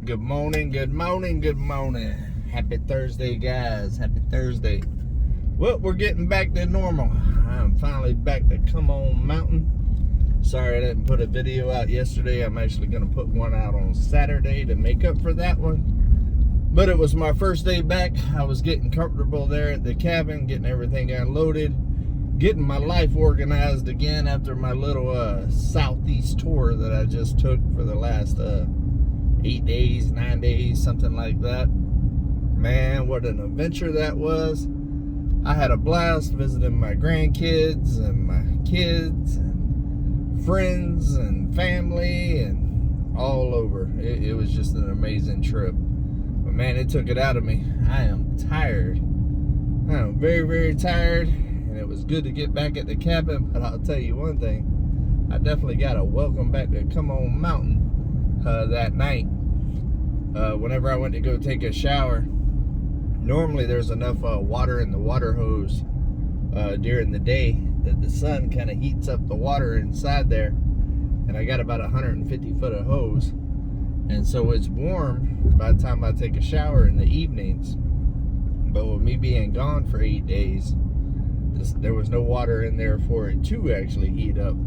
Good morning, good morning, good morning. Happy Thursday, guys. Happy Thursday. Well, we're getting back to normal. I'm finally back to Come On Mountain. Sorry I didn't put a video out yesterday. I'm actually going to put one out on Saturday to make up for that one. But it was my first day back. I was getting comfortable there at the cabin, getting everything unloaded, getting my life organized again after my little southeast tour that I just took for the last 8 days, 9 days, something like that. Man, what an adventure that was. I had a blast visiting my grandkids and my kids and friends and family and all over. It was just an amazing trip. But man, it took it out of me. I am tired. I am very, very tired. And it was good to get back at the cabin. But I'll tell you one thing. I definitely got a welcome back to Come On Mountain that night. Whenever I went to go take a shower, normally there's enough water in the water hose during the day that the sun kind of heats up the water inside there, and I got about 150 foot of hose, and so it's warm by the time I take a shower in the evenings. But with me being gone for 8 days, there was no water in there for it to actually heat up.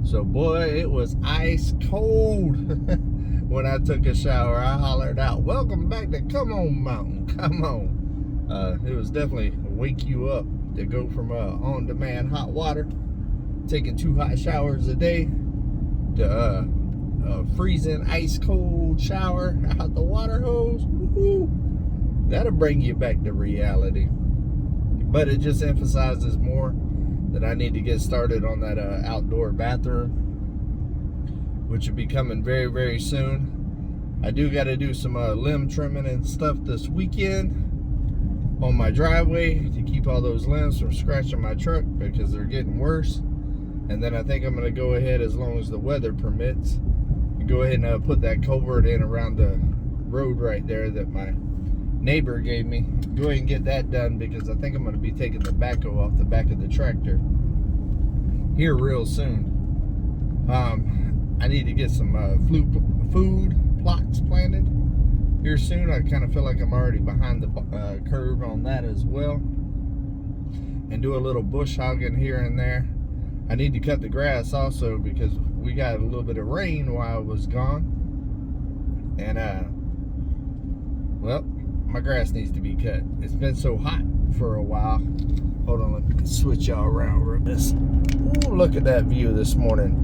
So boy, it was ice cold. When I took a shower, I hollered out, "Welcome back to Come On Mountain, come on." It was definitely wake you up to go from on-demand hot water, taking 2 hot showers a day, to a freezing ice cold shower out the water hose. Woo-hoo. That'll bring you back to reality. But it just emphasizes more that I need to get started on that outdoor bathroom, which will be coming very, very soon. I do got to do some limb trimming and stuff this weekend on my driveway to keep all those limbs from scratching my truck because they're getting worse. And then I think I'm going to go ahead, as long as the weather permits, and go ahead and put that culvert in around the road right there that my neighbor gave me. Go ahead and get that done because I think I'm going to be taking the backhoe off the back of the tractor here real soon. I need to get some food plots planted here soon. I kind of feel like I'm already behind the curve on that as well. And do a little bush hogging here and there. I need to cut the grass also because we got a little bit of rain while I was gone. And, well, my grass needs to be cut. It's been so hot for a while. Hold on, let me switch y'all around real quick. Ooh, look at that view this morning.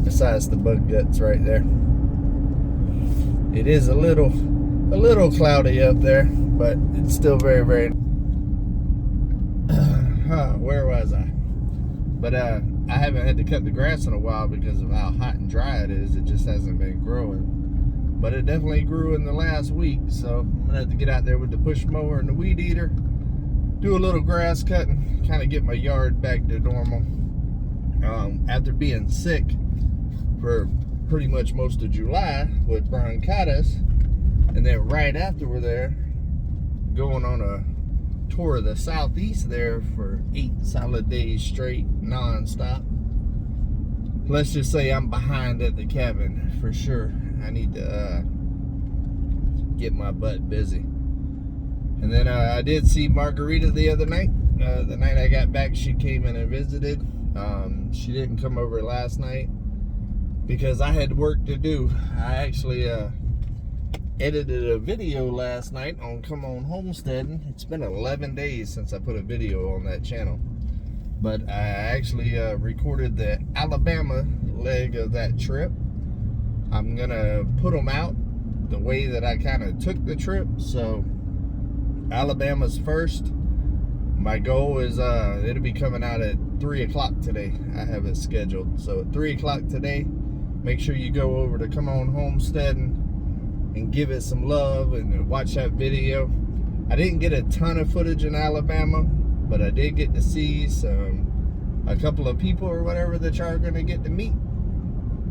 Besides the bug guts right there. It is a little cloudy up there, but it's still very, very where was I? But I haven't had to cut the grass in a while because of how hot and dry it is. It just hasn't been growing. But it definitely grew in the last week, so I'm gonna have to get out there with the push mower and the weed eater, do a little grass cutting, kind of get my yard back to normal. After being sick for pretty much most of July with bronchitis, and then right after we're there, going on a tour of the southeast there for 8 solid days straight, non-stop. Let's just say I'm behind at the cabin for sure. I need to get my butt busy. And then I did see Margarita the other night. The night I got back, she came in and visited. She didn't come over last night because I had work to do. I actually edited a video last night on Come On Homesteading. It's been 11 days since I put a video on that channel. But I actually recorded the Alabama leg of that trip. I'm gonna put them out the way that I kind of took the trip. So Alabama's first. My goal is it'll be coming out at 3 o'clock today. I have it scheduled. So at 3 o'clock today, make sure you go over to Come On Homesteading and give it some love and watch that video. I didn't get a ton of footage in Alabama, but I did get to see a couple of people or whatever that y'all are gonna get to meet,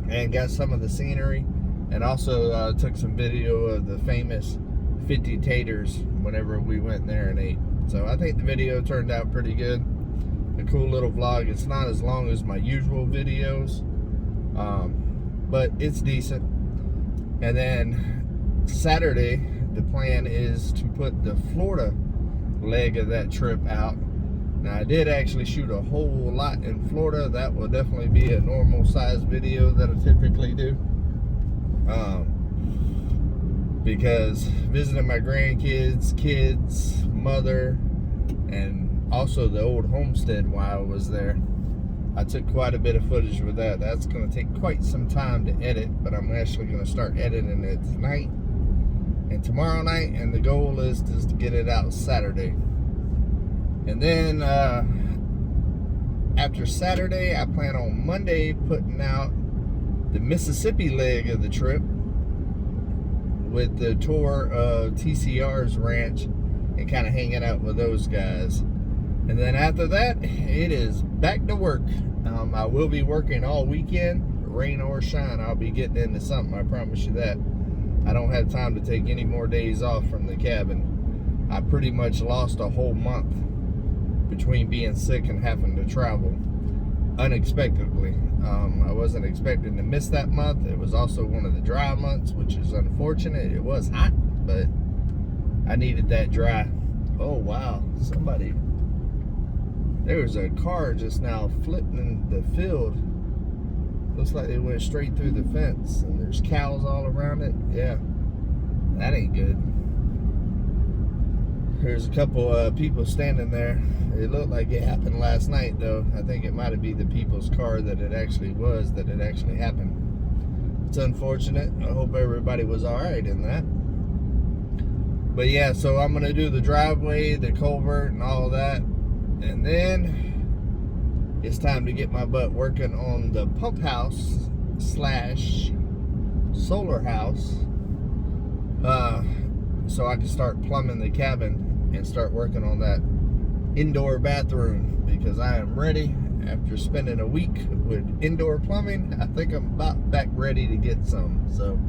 and got some of the scenery, and also took some video of the famous 50 taters whenever we went there and ate. So I think the video turned out pretty good. A cool little vlog. It's not as long as my usual videos, but it's decent. And then Saturday, the plan is to put the Florida leg of that trip out. Now, I did actually shoot a whole lot in Florida. That will definitely be a normal size video that I typically do. Because visiting my grandkids, kids, mother, and also the old homestead while I was there, I took quite a bit of footage with that. That's going to take quite some time to edit, but I'm actually going to start editing it tonight and tomorrow night, and the goal is to get it out Saturday. And then after Saturday, I plan on Monday putting out the Mississippi leg of the trip with the tour of TCR's ranch and kind of hanging out with those guys. And then after that, it is back to work. I will be working all weekend, rain or shine. I'll be getting into something, I promise you that. I don't have time to take any more days off from the cabin. I pretty much lost a whole month between being sick and having to travel unexpectedly. I wasn't expecting to miss that month. It was also one of the dry months, which is unfortunate. It was hot, but I needed that dry. Oh wow, somebody, there was a car just now flipping the field. Looks like they went straight through the fence, and there's cows all around it. Yeah, that ain't good. There's a couple people standing there. It looked like it happened last night, though. I think it might have been the people's car that it actually happened. It's unfortunate. I hope everybody was all right in that. But yeah, so I'm going to do the driveway, the culvert, and all that. And then it's time to get my butt working on the pump house / solar house. So I can start plumbing the cabin and start working on that indoor bathroom, because I am ready. After spending a week with indoor plumbing, I think I'm about back ready to get some. So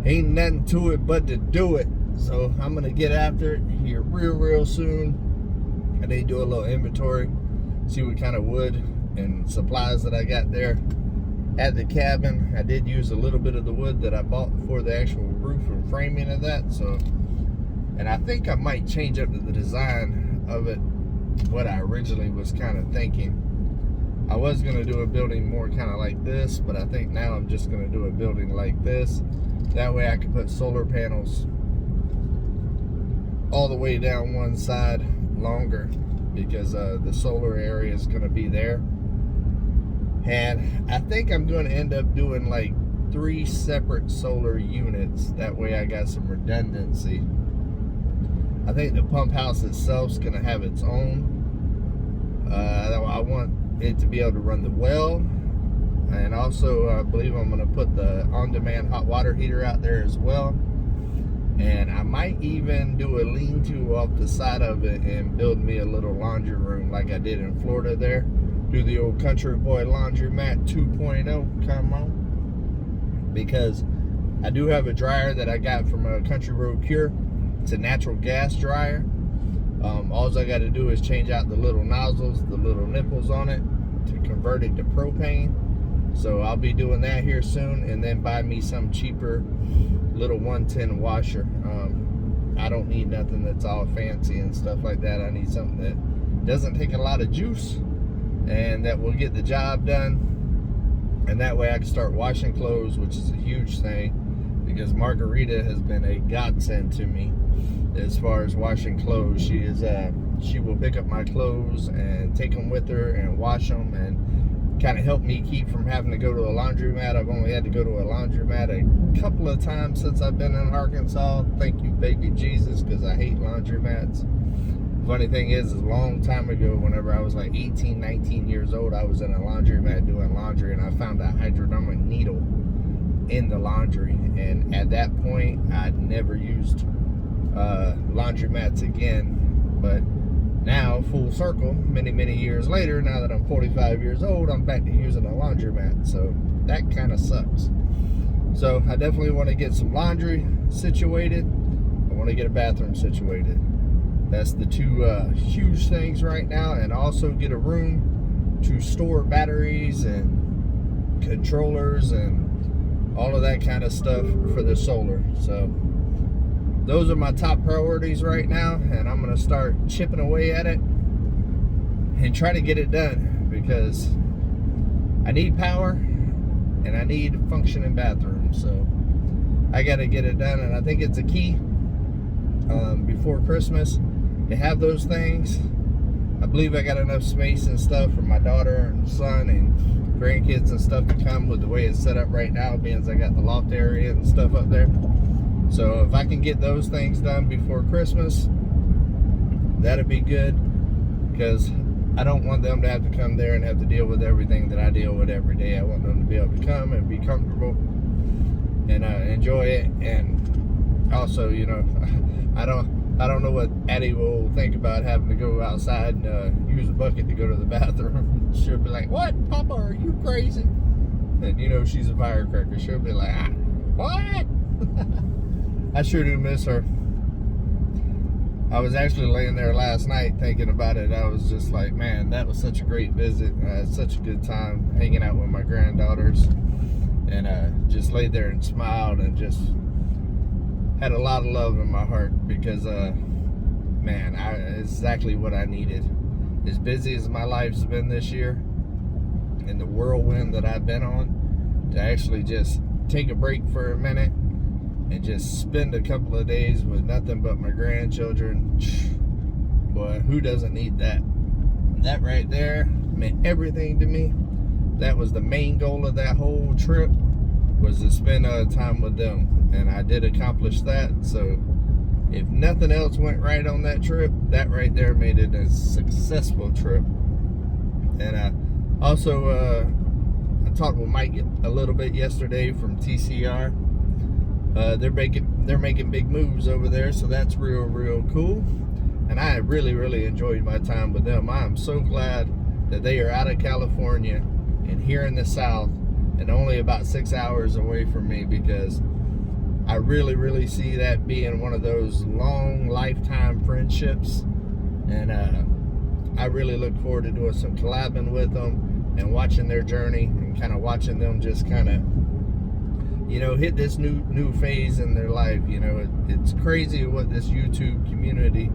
ain't nothing to it but to do it. So I'm gonna get after it here real soon. I need to do a little inventory, see what kind of wood and supplies that I got there at the cabin. I did use a little bit of the wood that I bought for the actual roof and framing of that. So, and I think I might change up the design of it, what I originally was kind of thinking. I was going to do a building more kind of like this, but I think now I'm just going to do a building like this. That way I can put solar panels all the way down one side longer, because the solar area is going to be there. And I think I'm going to end up doing like 3 separate solar units. That way I got some redundancy. I think the pump house itself is going to have its own. I want it to be able to run the well. And also I believe I'm going to put the on-demand hot water heater out there as well. And I might even do a lean-to off the side of it and build me a little laundry room like I did in Florida there. Do the old Country Boy Laundromat 2.0, come on. Because I do have a dryer that I got from a Country Road Cure. It's a natural gas dryer. All I got to do is change out the little nozzles, the little nipples on it, to convert it to propane. So I'll be doing that here soon, and then buy me some cheaper little 110 washer. I don't need nothing that's all fancy and stuff like that. I need something that doesn't take a lot of juice and that will get the job done. And that way I can start washing clothes, which is a huge thing, because Margarita has been a godsend to me as far as washing clothes. She will pick up my clothes and take them with her and wash them, and kind of help me keep from having to go to a laundromat. I've only had to go to a laundromat a couple of times since I've been in Arkansas. Thank you, baby Jesus, because I hate laundromats. Funny thing is, a long time ago, whenever I was like 18, 19 years old, I was in a laundromat doing laundry, and I found a hydrodynamic needle in the laundry. And at that point, I'd never used laundromats again. But now, full circle, many years later, now that I'm 45 years old, I'm back to using a laundromat. So that kind of sucks. So I definitely want to get some laundry situated. I want to get a bathroom situated. That's the two huge things right now. And also get a room to store batteries and controllers and all of that kind of stuff for the solar. So those are my top priorities right now, and I'm going to start chipping away at it and try to get it done, because I need power and I need a functioning bathroom. So I got to get it done, and I think it's a key before Christmas to have those things. I believe I got enough space and stuff for my daughter and son and grandkids and stuff to come with the way it's set up right now, being as I got the loft area and stuff up there. So if I can get those things done before Christmas, that'd be good, because I don't want them to have to come there and have to deal with everything that I deal with every day. I want them to be able to come and be comfortable and enjoy it. And also, you know, I don't know what Addie will think about having to go outside and use a bucket to go to the bathroom. She'll be like, "What, Papa, are you crazy?" And you know, she's a firecracker. She'll be like, "What?" I sure do miss her. I was actually laying there last night thinking about it. I was just like, man, that was such a great visit. I had such a good time hanging out with my granddaughters, and just laid there and smiled and just had a lot of love in my heart, because man, it's exactly what I needed. As busy as my life's been this year, and the whirlwind that I've been on, to actually just take a break for a minute and just spend a couple of days with nothing but my grandchildren, boy, who doesn't need that? That right there meant everything to me. That was the main goal of that whole trip, was to spend time with them, and I did accomplish that. So if nothing else went right on that trip, that right there made it a successful trip. And I also I talked with Mike a little bit yesterday from TCR. They're making big moves over there, so that's real cool. And I really enjoyed my time with them. I am so glad that they are out of California and here in the South, and only about 6 hours away from me, because I really see that being one of those long lifetime friendships. And I really look forward to doing some collabing with them and watching their journey, and kind of watching them just kind of, you know, hit this new phase in their life. You know, it's crazy what this YouTube community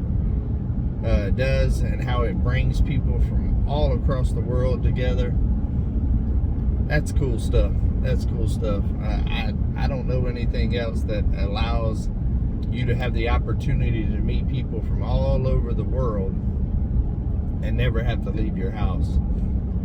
does, and how it brings people from all across the world together. That's cool stuff. That's cool stuff. I don't know anything else that allows you to have the opportunity to meet people from all over the world and never have to leave your house.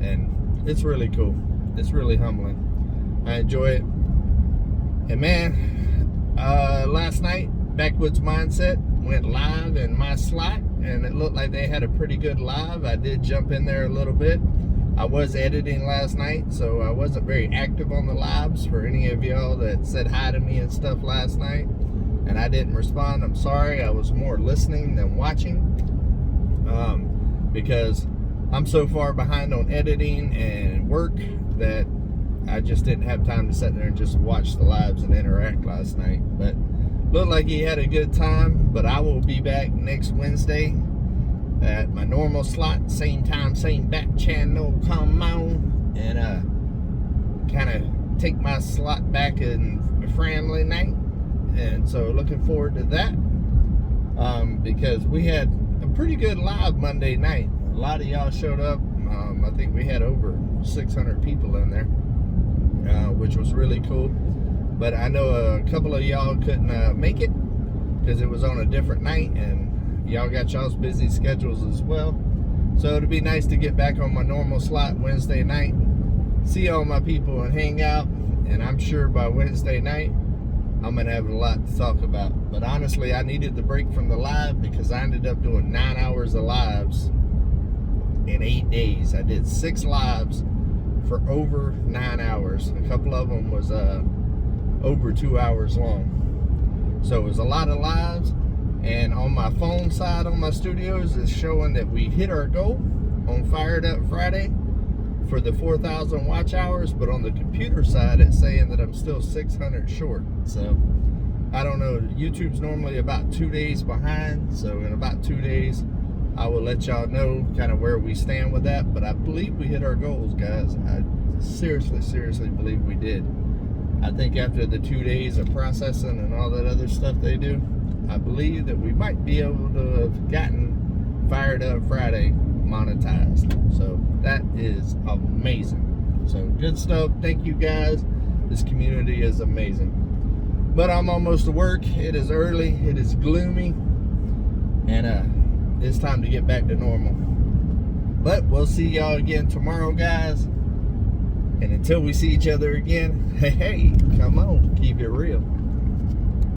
And it's really cool. It's really humbling. I enjoy it. And man, last night, Backwoods Mindset went live in my slot, and it looked like they had a pretty good live. I did jump in there a little bit. I was editing last night, so I wasn't very active on the lives. For any of y'all that said hi to me and stuff last night, and I didn't respond, I'm sorry. I was more listening than watching, because I'm so far behind on editing and work that I just didn't have time to sit there and just watch the lives and interact last night. But looked like he had a good time. But I will be back next Wednesday at my normal slot, same time, same back channel, come on, and kind of take my slot back in a friendly night. And so looking forward to that, because we had a pretty good live Monday night. A lot of y'all showed up. I think we had over 600 people in there, which was really cool. But I know a couple of y'all couldn't make it because it was on a different night, and y'all got y'all's busy schedules as well. So it'd be nice to get back on my normal slot Wednesday night, see all my people and hang out. And I'm sure by Wednesday night, I'm gonna have a lot to talk about. But honestly, I needed the break from the live, because I ended up doing 9 hours of lives in 8 days. I did 6 lives for over 9 hours. A couple of them was over 2 hours long. So it was a lot of lives. And on my phone side on my studios is showing that we hit our goal on Fired Up Friday for the 4,000 watch hours, but on the computer side it's saying that I'm still 600 short. So I don't know, YouTube's normally about 2 days behind, so in about 2 days I will let y'all know kind of where we stand with that. But I believe we hit our goals, guys. I seriously believe we did. I think after the 2 days of processing and all that other stuff they do, I believe that we might be able to have gotten Fired Up Friday monetized. So that is amazing. So good stuff. Thank you guys. This community is amazing. But I'm almost to work. It is early. It is gloomy. And it's time to get back to normal. But we'll see y'all again tomorrow, guys. And until we see each other again, hey, come on, keep it real.